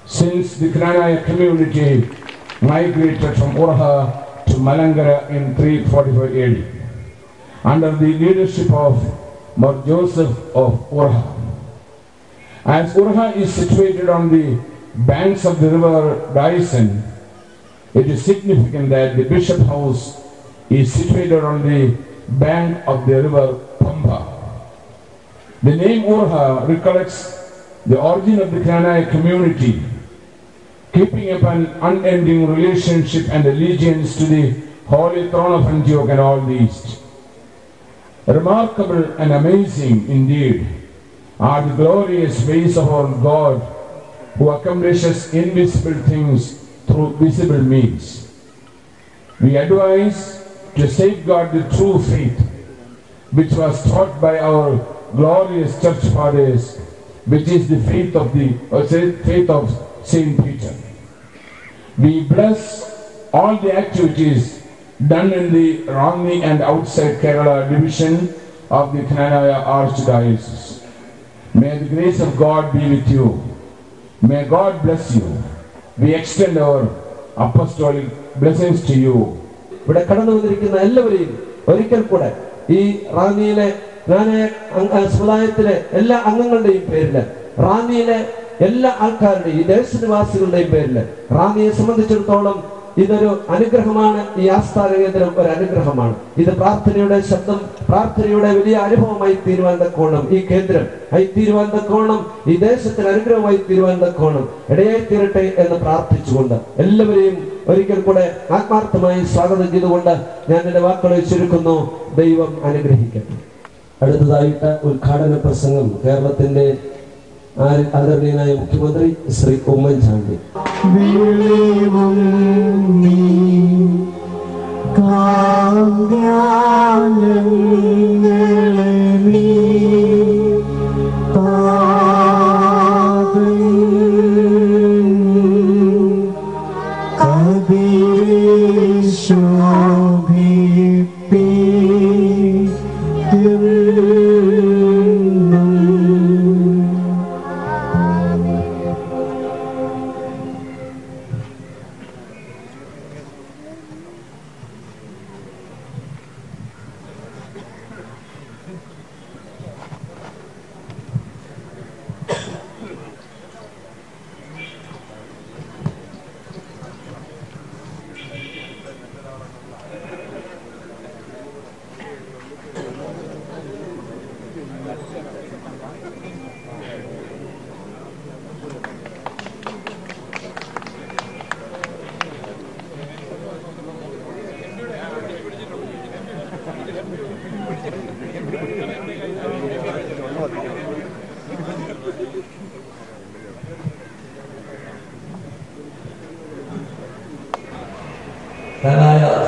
since the Knanaya community migrated from Urha to Malangara in 345 AD under the leadership of Mar Joseph of Urha. As Urha is situated on the banks of the river Dyson, it is significant that the bishop house is situated on the bank of the river Pamba. The name Urha recollects the origin of the Knanaya community, keeping up an unending relationship and allegiance to the Holy Throne of Antioch and all the East. Remarkable and amazing indeed are the glorious ways of our God, who accomplishes invisible things through visible means. We advise to safeguard the true faith which was taught by our glorious church fathers, which is the faith of Saint Peter. We bless all the activities done in the Rani and outside Kerala division of the Knanaya Archdiocese. May the grace of God be with you. May God bless you. We extend our apostolic blessings to you. ഇവിടെ കടന്നു വന്നിരിക്കുന്ന എല്ലാവരെയും ഒരിക്കൽ കൂടെ ഈ റാന്നിയിലെ സമുദായത്തിലെ എല്ലാ അംഗങ്ങളുടെയും പേരില്, റാന്നിയിലെ എല്ലാ ആൾക്കാരുടെയും ഈ ദേശനിവാസികളുടെയും പേരില്, റാന്നിയെ സംബന്ധിച്ചിടത്തോളം ഇതൊരു അനുഗ്രഹമാണ്. ഈ ആസ്ഥാന കേന്ദ്രം ഒരു അനുഗ്രഹമാണ്. ഇത് പ്രാർത്ഥനയുടെ ശബ്ദം, പ്രാർത്ഥനയുടെ വലിയ അനുഭവമായി തീരുവാൻ തക്കോണം ഈ കേന്ദ്രം ആയി തീരുവാൻ തക്കോണം, ഈ ദേശത്തിന് അനുഗ്രഹമായി തീരുവാൻ തക്കോണം ഇടയായി തീരട്ടെ എന്ന് പ്രാർത്ഥിച്ചുകൊണ്ട് എല്ലാവരെയും ഒരിക്കൽ കൂടെ ആത്മാർത്ഥമായി സ്വാഗതം ചെയ്തുകൊണ്ട് ഞാൻ എന്റെ വാക്കുകളെ ചുരുക്കുന്നു. ദൈവം അനുഗ്രഹിക്കട്ടെ. അടുത്തതായിട്ട് ഉദ്ഘാടന പ്രസംഗം കേരളത്തിന്റെ ആദരണീയനായ മുഖ്യമന്ത്രി ശ്രീ ഉമ്മൻചാണ്ടി.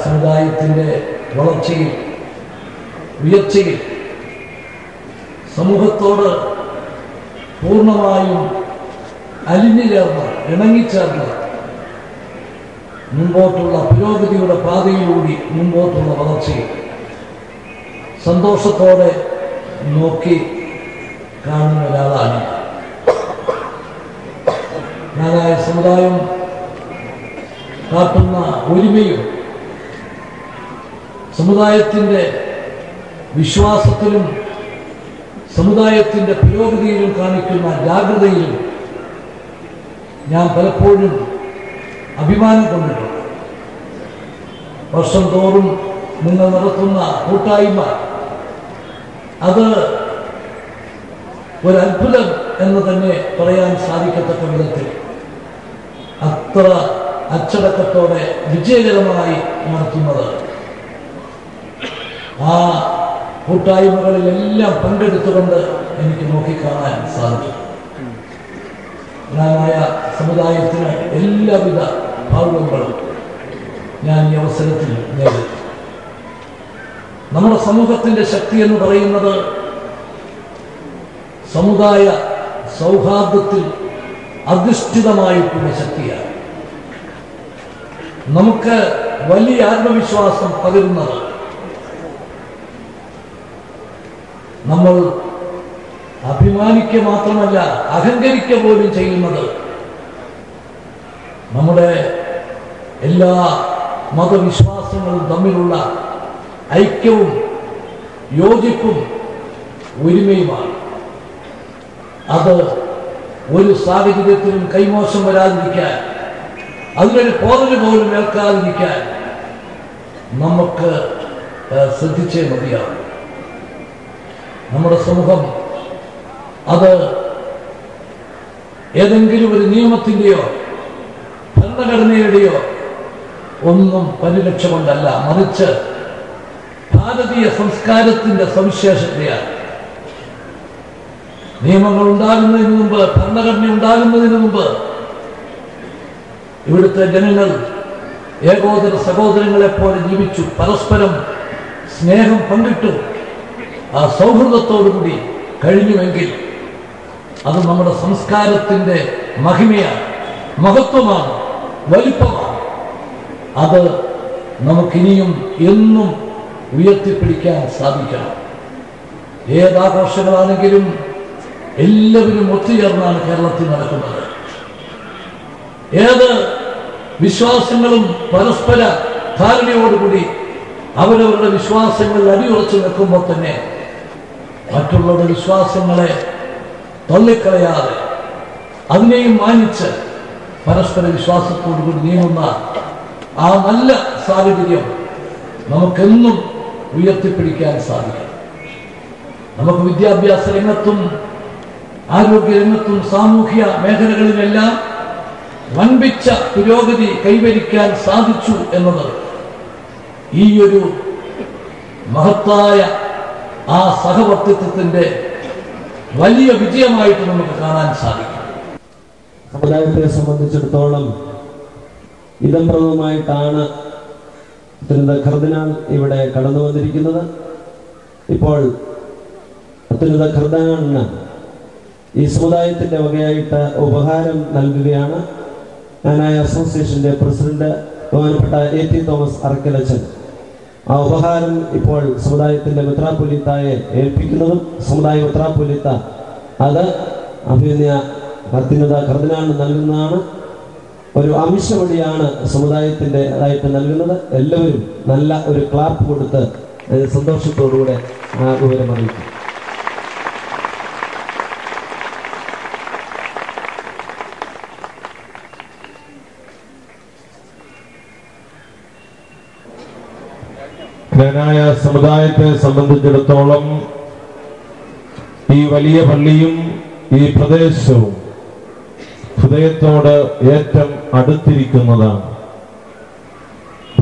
സമുദായത്തിന്റെ വളർച്ചയിൽ ഉയർച്ചയിൽ സമൂഹത്തോട് പൂർണ്ണമായും അലിഞ്ഞു ചേർന്ന് ഇണങ്ങിച്ചേർന്ന് മുമ്പോട്ടുള്ള പുരോഗതിയുടെ പാതയിലൂടെ മുമ്പോട്ടുള്ള വളർച്ചയിൽ സന്തോഷത്തോടെ നോക്കി കാണുന്ന ഒരാളാണ്. നാനായ സമുദായം കാട്ടുന്ന ഒരുമയും സമുദായത്തിൻ്റെ വിശ്വാസത്തിലും സമുദായത്തിൻ്റെ പുരോഗതിയിലും കാണിക്കുന്ന ജാഗ്രതയിലും ഞാൻ പലപ്പോഴും അഭിമാനം കൊണ്ടിട്ടുണ്ട്. വർഷം തോറും നിങ്ങൾ നടത്തുന്ന കൂട്ടായ്മ അത് ഒരത്ഭുതം എന്ന് തന്നെ പറയാൻ സാധിക്കത്തക്ക വിധത്തിൽ അത്ര അച്ചടക്കത്തോടെ വിജയകരമായി നടത്തുന്നത്, ആ കൂട്ടായ്മകളിലെല്ലാം പങ്കെടുത്തുകൊണ്ട് എനിക്ക് നോക്കിക്കാണാൻ സാധിക്കും. ായ സമുദായത്തിന് എല്ലാവിധ ഭാവുകങ്ങളും ഞാൻ ഈ അവസരത്തിൽ നേടും. നമ്മുടെ സമൂഹത്തിൻ്റെ ശക്തി എന്ന് പറയുന്നത് സമുദായ സൗഹാർദ്ദത്തിൽ അധിഷ്ഠിതമായിട്ടുള്ള ശക്തിയാണ്. നമുക്ക് വലിയ ആത്മവിശ്വാസം പകരുന്നത് നമ്മൾ അഭിമാനിക്കുക മാത്രമല്ല അഹങ്കരിക്കുക പോലും ചെയ്യുന്നത് നമ്മുടെ എല്ലാ മതവിശ്വാസങ്ങളും തമ്മിലുള്ള ഐക്യവും യോജിപ്പും ഒരുമയുമാണ്. അത് ഒരു സാഹചര്യത്തിലും കൈമോശം വരാതിരിക്കാൻ, അതിനൊരു പോറല് പോലും ഏൽക്കാതിരിക്കാൻ നമുക്ക് ശ്രദ്ധിച്ചേ മതിയാവും. നമ്മുടെ സമൂഹം അത് ഏതെങ്കിലും ഒരു നിയമത്തിൻ്റെയോ ഭരണഘടനയുടെയോ ഒന്നും പരിരക്ഷ കൊണ്ടല്ല, മറിച്ച് ഭാരതീയ സംസ്കാരത്തിന്റെ സവിശേഷതയാണ്. നിയമങ്ങൾ ഉണ്ടാകുന്നതിന് മുമ്പ്, ഭരണഘടന ഉണ്ടാകുന്നതിന് മുമ്പ് ഇവിടുത്തെ ജനങ്ങൾ ഏകോദര സഹോദരങ്ങളെ പോലെ ജീവിച്ചു, പരസ്പരം സ്നേഹം പങ്കിട്ടു, ആ സൗഹൃദത്തോടുകൂടി കഴിഞ്ഞുവെങ്കിൽ അത് നമ്മുടെ സംസ്കാരത്തിന്റെ മഹിമയാണ്, മഹത്വമാണ്, വലിപ്പമാണ്. അത് നമുക്കിനിയും എന്നും ഉയർത്തിപ്പിടിക്കാൻ സാധിക്കണം. ഏതാഘോഷങ്ങളാണെങ്കിലും എല്ലാവരും ഒത്തുചേർന്നാണ് കേരളത്തിൽ നടക്കുന്നത്. ഏത് വിശ്വാസങ്ങളും പരസ്പര ധാരണയോടുകൂടി അവരവരുടെ വിശ്വാസങ്ങളിൽ അടിയുറച്ചു നിൽക്കുമ്പോൾ തന്നെ മറ്റുള്ളവരുടെ വിശ്വാസങ്ങളെ തള്ളിക്കളയാതെ അതിനെയും മാനിച്ച് പരസ്പര വിശ്വാസത്തോടുകൂടി നീങ്ങുന്ന ആ നല്ല സാഹചര്യം നമുക്കെന്നും ഉയർത്തിപ്പിടിക്കാൻ സാധിക്കും. നമുക്ക് വിദ്യാഭ്യാസ രംഗത്തും ആരോഗ്യ രംഗത്തും സാമൂഹ്യ മേഖലകളിലെല്ലാം വൻപിച്ച പുരോഗതി കൈവരിക്കാൻ സാധിച്ചു എന്നത് ഈ ഒരു മഹത്തായ ആ സഹവർത്തിത്വത്തിന്റെ വലിയ വിജയമായിട്ട് നമുക്ക് കാണാൻ സാധിക്കും. സമുദായത്തെ സംബന്ധിച്ചിടത്തോളം ഇതംപ്രദമായിട്ടാണ് കർദിനാൾ ഇവിടെ കടന്നു വന്നിരിക്കുന്നത്. ഇപ്പോൾ അത്യുന്നത കർദിനാളിന് ഈ സമുദായത്തിന്റെ വകയായിട്ട് ഉപഹാരം നൽകുകയാണ്. ഞാനായ അസോസിയേഷന്റെ പ്രസിഡന്റ് ബഹുമാനപ്പെട്ട A.T. തോമസ് അറക്കലച്ചൻ ആ ഉപഹാരം ഇപ്പോൾ സമുദായത്തിന്റെ മെത്രാപ്പൊലീത്തായെ ഏൽപ്പിക്കുന്നതും സമുദായ മെത്രാപ്പൊലീത്ത അത് അഭിനന്ദ അത്യുന്നത കർദിനാളിന് നൽകുന്നതാണ്. ഒരു അംശവടിയാണ് സമുദായത്തിൻ്റെതായിട്ട് നൽകുന്നത്. എല്ലാവരും നല്ല ഒരു ക്ലാപ്പ് കൊടുത്ത് സന്തോഷത്തോടുകൂടെ ആ വിവരം അറിയിക്കും. ായ സമുദായത്തെ സംബന്ധിച്ചിടത്തോളം ഈ വലിയ പള്ളിയും ഈ പ്രദേശവും ഹൃദയത്തോട് ഏറ്റവും അടുത്തിരിക്കുന്നതാണ്.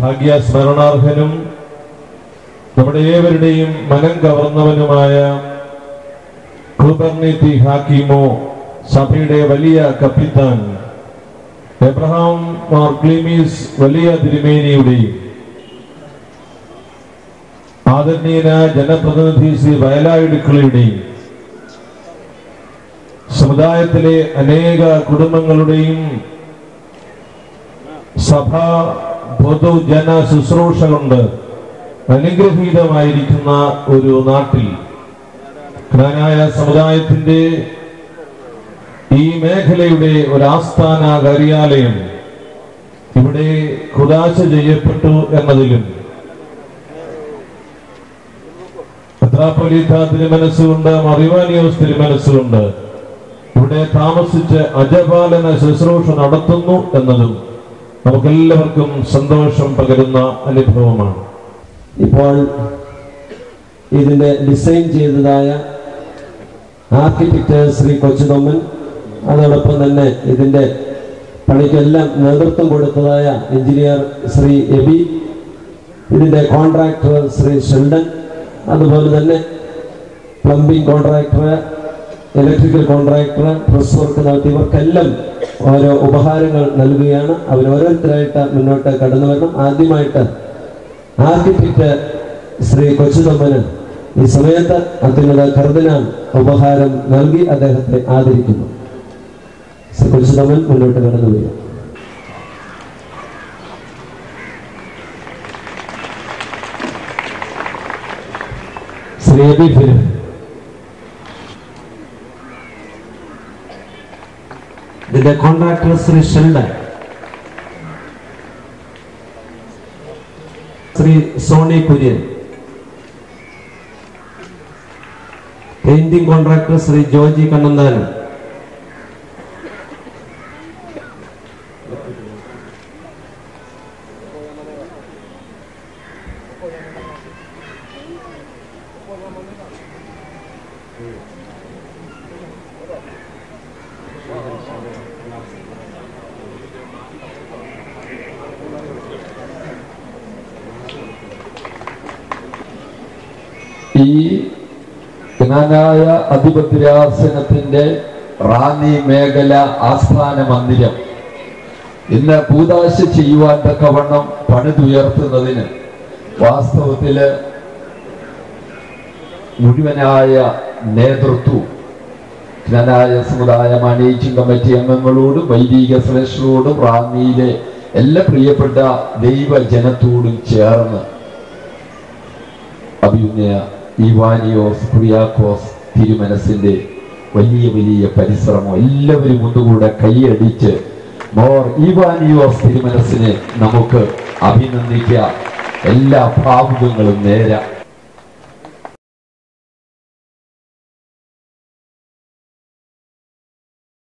ഭാഗ്യസ്മരണാർഹനും നമ്മുടെ ഏവരുടെയും മനം കവർന്നവനുമായ കുബർണിത്തി ഹാക്കിമോ സഭയുടെ വലിയ കപ്പിത്താൻ എബ്രഹാം മാർ ക്ലീമീസ് വലിയ തിരുമേനിയുടെയും ആദരണീയനായ ജനപ്രതിനിധി ശ്രീ വയലായിടുക്കളുടെയും സമുദായത്തിലെ അനേക കുടുംബങ്ങളുടെയും സഭാ പൊതുജന ശുശ്രൂഷ കൊണ്ട് അനുഗ്രഹീതമായിരിക്കുന്ന ഒരു നാട്ടിൽ ജ്ഞാനായ സമുദായത്തിന്റെ ഈ മേഖലയുടെ ഒരു ആസ്ഥാന കാര്യാലയം ഇവിടെ ഖുദാശ ചെയ്യപ്പെട്ടു എന്നതിലും മെത്രാപ്പൊലീത്ത തിരുമനസ്സുകൊണ്ട്, മറിവാനിയോസ് തിരുമനസ്സുകൊണ്ട് ഇവിടെ താമസിച്ച് അജപാലന ശുശ്രൂഷ നടത്തുന്നു എന്നതും നമുക്കെല്ലാവർക്കും സന്തോഷം പകരുന്ന അനുഭവമാണ്. ഇപ്പോൾ ഇതിന്റെ ഡിസൈൻ ചെയ്തതായ ആർക്കിടെക്ട് ശ്രീ കൊച്ചുതൊമ്മൻ, അതോടൊപ്പം തന്നെ ഇതിന്റെ പണിക്കെല്ലാം നേതൃത്വം കൊടുത്തതായ എഞ്ചിനീയർ ശ്രീ എബി, ഇതിന്റെ കോൺട്രാക്ടർ ശ്രീ ഷെൽഡൻ, അതുപോലെ തന്നെ plumbing contractor, electrical contractor, press work നടത്തിയവർക്കെല്ലാം ഓരോ ഉപഹാരങ്ങൾ നൽകുകയാണ്. അവർ ഓരോരുത്തരായിട്ട് മുന്നോട്ട് കടന്നു വരണം. ആദ്യമായിട്ട് ആർക്കിടെക്ട് ശ്രീ കൊച്ചുതൊമ്മന് ഈ സമയത്ത് അത്യുന്നത കർദിനാൾ ഉപഹാരം നൽകി അദ്ദേഹത്തെ ആദരിക്കുന്നു. ശ്രീ കൊച്ചുതൊമ്മൻ മുന്നോട്ട് കടന്നു വരിക. ശ്രീ എബി ഫിലിപ്പ്, ഇതിന്റെ contractor Shri Sheldon, Shri Sony Kurian, painting contractor Shri Joji Kannanthanam, ഈ ജ്ഞാനായ അധിപതിരാസനത്തിന്റെ റാന്നി മേഖല ആസ്ഥാന മന്ദിരം ഇന്ന് പൂതാശ ചെയ്യുവാൻ തക്കവണ്ണം പണിതുയർത്തുന്നതിന് വാസ്തവത്തില് മുഴുവനായ നേതൃത്വവും ജ്ഞാനായ സമുദായ മാനേജിംഗ് കമ്മിറ്റി അംഗങ്ങളോടും വൈദിക ശ്രേഷ്ഠരോടും റാന്നിയിലെ എല്ലാ പ്രിയപ്പെട്ട ദൈവജനത്തോടും ചേർന്ന് അഭിനയ ഈവാനിയോസ് കുറിയാക്കോസ് തിരുമനസിന്റെ വലിയ വലിയ പരിശ്രമം എല്ലാവരും ഒന്നുകൂടെ കൈയടിച്ച് മോർ ഈവാനിയോസ് തിരുമനസിനെ നമുക്ക് അഭിനന്ദിക്കാം. എല്ലാ ഭാവുകങ്ങളും നേരാം.